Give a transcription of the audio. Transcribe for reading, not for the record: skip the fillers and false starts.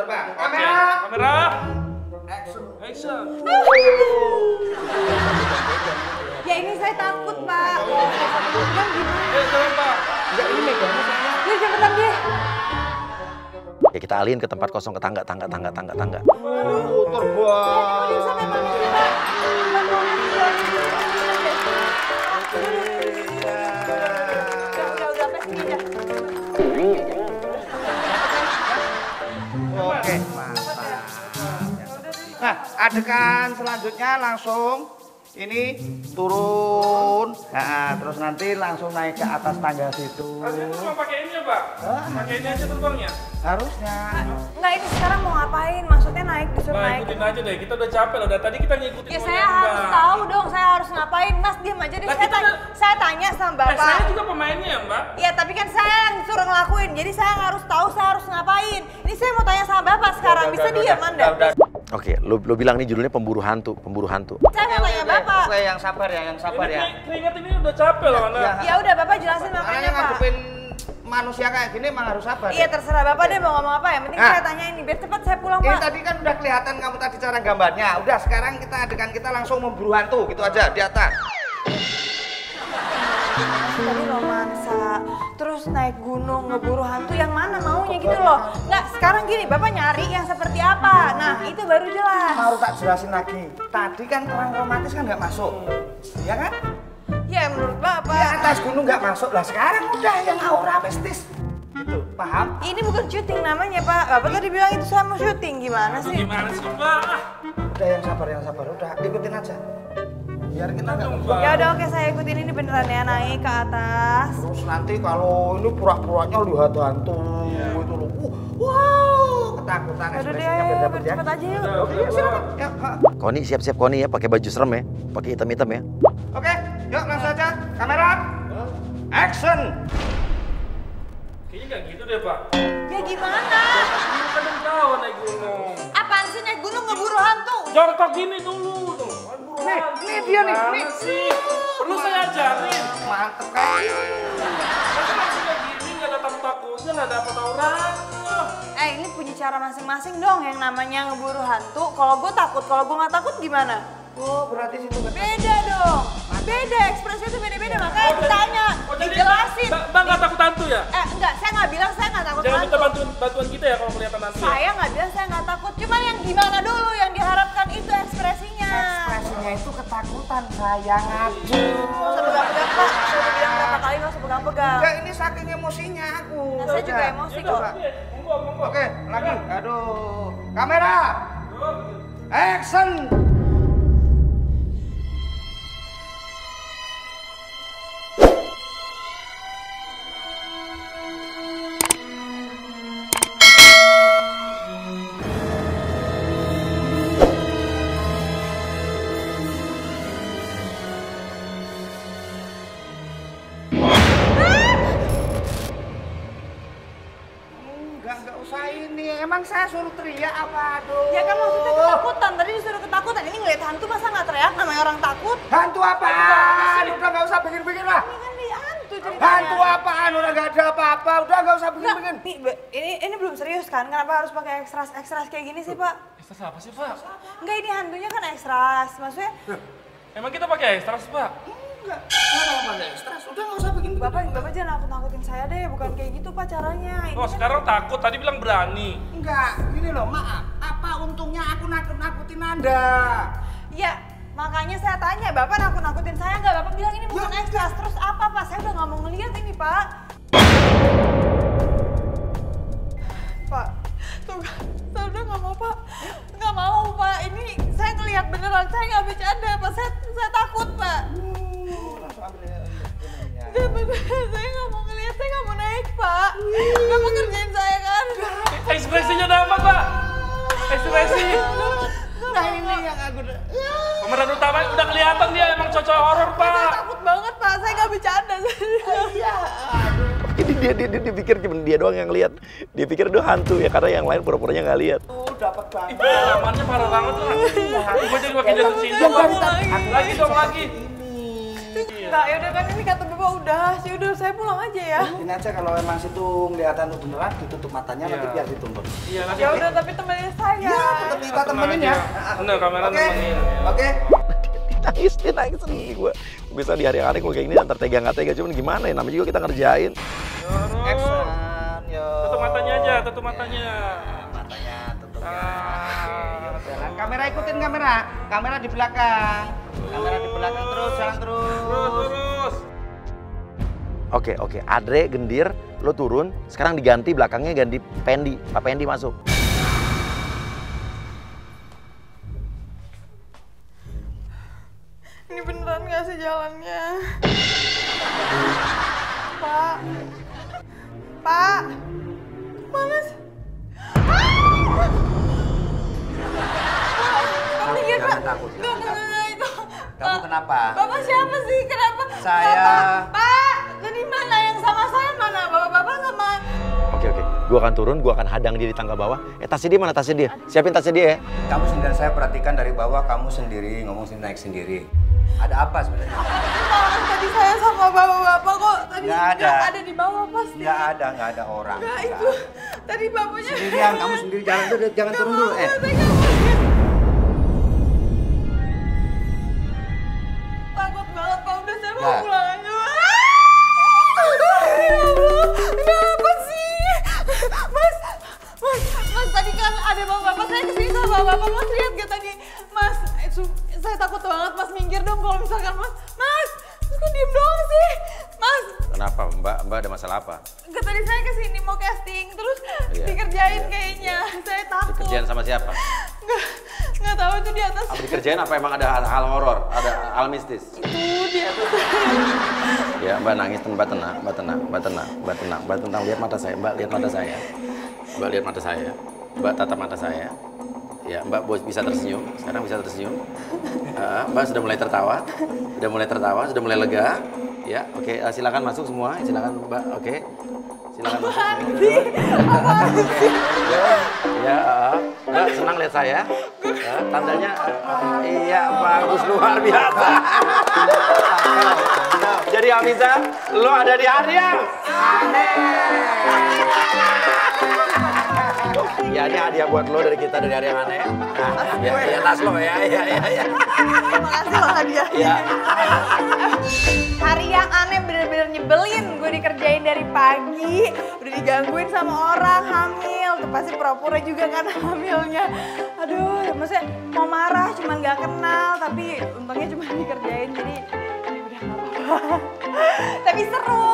Coba, kamera. Kamera. Action. Action. Ya ini saya takut, Pak. Yang gimana? Jangan, Pak. Enggak, ini megangnya saya. Dia cepetan dia. Ya kita alihin ke tempat kosong, ke tangga. Aduh, terbang. Bisa memang sih, Pak. Udah, Pak, sini aja. Oke, mantap. Nah, adegan selanjutnya langsung ini turun. Nah, terus nanti langsung naik ke atas tangga situ. Harusnya cuma pakai ini ya, Pak? Pakai ini aja terbangnya? Harusnya. Enggak, ini sekarang mau ngapain? Maksudnya naik, disuruh Nah, naik. ikutin aja deh. Kita udah capek loh. Dari tadi kita ngikutin. Ya dulunya, saya harus Mbak. tahu dong, saya harus ngapain. Mas diam aja deh, Lah, saya kita tanya, saya tanya sama Bapak. Saya juga pemainnya ya, Mbak. Ya tapi kan saya yang disuruh ngelakuin, jadi saya harus tahu saya harus ngapain. Ini saya mau tanya sama Bapak sekarang, bisa diam Anda? Oke, lu bilang nih judulnya pemburu hantu. Saya mau tanya Bapak. Oke, yang sabar ya, yang sabar ya. Keringat ini udah capek loh, Anda. Ya udah Bapak jelasin Makanya makanya Pak. ngadepin manusia kayak gini emang harus sabar. Iya ya? terserah Bapak deh mau ngomong apa, yang penting Nah. saya tanya ini biar cepat saya pulang Ini Pak. tadi kan udah kelihatan kamu tadi cara gambarnya. Udah sekarang kita adegan kita langsung memburu hantu gitu aja di atas. Tadi romansa, terus naik gunung ngeburu hantu yang mana maunya gitu loh. Nggak, sekarang gini Bapak nyari yang seperti apa. Nah itu baru jelas. Mau tak jelasin lagi. Tadi kan orang romantis kan nggak masuk, ya kan? Ya menurut Bapak. Di atas gunung nggak masuk lah. Sekarang udah yang aura mistis. Gitu, paham? Ini bukan syuting namanya Pak. Bapak tadi bilang itu saya mau syuting, gimana sih? Gimana sih, Mbak? Udah yang sabar. Udah ikutin aja. Biar kita nggak Mbak. Ya udah oke saya ikutin ini beneran ya naik ke atas. Terus nanti kalau ini pura-puranya lihat hantu itu loh. Wow, ketakutan Udah deh, ekspresinya beda-beda ya. cepet aja yuk. Oke, yuk silakan. Yuk, ha. Koni siap-siap Koni ya, pakai baju serem ya, pakai hitam-hitam ya. Oke, yuk langsung aja. Kamera. Action. Kayaknya nggak gitu deh, Pak. Ya gimana? Ini kan udah tahu naik gunung. Apaan sih naik gunung ngeburu hantu? Jongkok gini dulu tuh. Nih, ini dia nih. Gimana Nih. sih? Perlu saya ajarin. Mantep kan? Masa langsung kayak gini nggak ada takut-takutnya, nggak dapat auranya. Ini punya cara masing-masing dong yang namanya ngeburu hantu. Kalau gue takut, kalau gue nggak takut gimana? Oh, berarti situ kan. Beda dong. Beda, ekspresinya tuh beda-beda. Makanya ditanya, jadi dijelasin. Bang nggak takut hantu ya? Enggak, saya nggak bilang saya nggak takut Jangan minta hantu. bantuan kita ya kalau kelihatan hantu. ya? Saya nggak bilang saya nggak takut. Cuma yang gimana dulu yang diharapkan itu ekspresinya. Ekspresinya itu ketakutan sayang aja. Nggak usah pegang-pegang Pak. Saya udah bilang berapa kali nggak usah pegang-pegang. Enggak, ini saking emosinya aku. Nah, saya juga emosi kok. Monggo. Oke, lagi. Aduh. Kamera. Action. Enggak usah ini. Emang saya suruh teriak apa? Aduh. Ya kan maksudnya ketakutan. Tadi disuruh ketakutan. Ini ngeliat hantu masa nggak teriak namanya orang takut? Hantu apaan? Udah nggak usah bikin-bikin lah. Ini kan di hantu ceritanya. Hantu apaan? Udah nggak ada apa-apa. Udah nggak usah bikin-bikin. Ini belum serius kan? Kenapa harus pakai ekstras kayak gini sih Pak? Ekstras apa sih, Pak? Enggak, ini hantunya kan ekstras. Maksudnya Emang kita pakai ekstras, Pak? Enggak. Mana stres? Udah nggak usah bikin. Bapak jangan nakut-nakutin saya deh. Bukan kayak gitu Pak caranya. Ini Oh, kan- sekarang takut. Tadi bilang berani. Enggak. Gini loh, maaf. Apa untungnya aku nakut-nakutin Anda? Ya, makanya saya tanya. Bapak nakut-nakutin saya nggak? Bapak bilang ini bukan ekstras. Terus apa Pak? Saya udah nggak mau ngeliat ini Pak. Pak, tuh kan. Saya udah nggak mau Pak. Nggak mau Pak. Ini saya ngeliat beneran. Saya nggak bercanda Pak. Saya takut Pak. Langsung ambil ininya. Nggak bener. Saya nggak mau ngeliat. Saya nggak mau naik Pak. Bapak kerjain saya kan. Ekspresinya udah apa, Pak? Ekspresi. Nah ini yang aku udah. Pemeran utama udah kelihatan dia emang cocok horor, Saya Pak. takut banget Pak. Saya nggak bercanda. Iya. Ini dia pikir cuma dia doang yang lihat. Dia pikir itu hantu ya karena yang lain pura-puranya nggak lihat. Dapat banget. Ih, pengalamannya parah banget lah. Gue jadi makin jatuh cinta. Lagi dong, lagi. Enggak, yaudah kan ini kata bapak udah, sih udah saya pulang aja ya. Ini aja kalau emang situ kelihatan beneran ditutup matanya nanti biar dituntun. Iya, nanti. Ya udah tapi temenin saya. Iya, tetap kita temenin ya. Bener, kamera Oke. temenin. Oke. Dia nangis sendiri gue. Bisa di hari yang aneh gue kayak gini antar tega nggak tega, cuman gimana ya, namanya juga kita ngerjain. Action. Yo. Tutup matanya aja, tutup matanya. Matanya tutup ya. Ah. Oke, jalan. Kamera ikutin kamera. Kamera di belakang. Kamera di belakang terus, jalan terus. Terus. Oke, Adre gendir, lo turun, sekarang diganti belakangnya ganti Pendi, Pak Pendi masuk. Ini beneran gak sih jalannya? Pak. Pak. Mana sih? Jangan takut. Enggak itu. Kamu kenapa? Bapak siapa sih? Kenapa? Saya. Pak, jadi mana yang sama saya mana? Bapak sama... Oke, gue akan turun, gue akan hadang dia di tangga bawah. Tasnya dia mana tasnya dia? Siapin tasnya dia ya. Kamu sendiri, saya perhatikan dari bawah kamu sendiri, ngomong sendiri, naik sendiri. Ada apa sebenarnya? Tadi saya sama bapak-bapak kok tadi Nggak ada. ada di bawah pasti. Nggak ada orang. Enggak itu. Tadi bapaknya Sendirian, kamu sendiri jalan dulu, jangan turun dulu. Takut banget Pak, udah saya mau Nggak. pulang aja. Kenapa sih? Mas, tadi kan ada bapak-bapak, saya kesini sama bapak-bapak, Mas lihat gak tadi? Mas, saya takut banget, Mas minggir dong kalau misalkan Mas, kok diem doang sih? Mas, Kenapa Mbak ada masalah apa? enggak tadi saya kesini mau casting, terus Iya. dikerjain kayaknya, saya takut. Dikerjain sama siapa? Nggak tahu itu di atas. Apa dikerjain apa emang ada hal horor, ada hal mistis? Itu di atas. Ya Mbak nangis, Mbak tenang, lihat mata saya, Mbak lihat mata saya. Mbak lihat mata saya, Mbak tatap mata saya. Ya Mbak bisa tersenyum, sekarang bisa tersenyum. Mbak sudah mulai tertawa, sudah mulai lega. Ya, oke, silakan masuk semua, silakan Mbak, oke. Silakan masuk. Ya, Mbak senang lihat saya. Tandanya, iya bagus luar biasa. Jadi Amiza, lo ada di hari yang aneh. Ya ini hadiah buat lo dari kita dari hari yang aneh. Nah, ya tas lo ya. Terima kasih loh hadiah. Ya. Hari yang aneh bener-bener nyebelin. Gue dikerjain dari pagi, udah digangguin sama orang hamil. Tuh pasti pura-pura juga kan hamilnya. Aduh, ya maksudnya mau marah cuman gak kenal. Tapi untungnya cuma dikerjain jadi udah gak apa-apa. Tapi seru.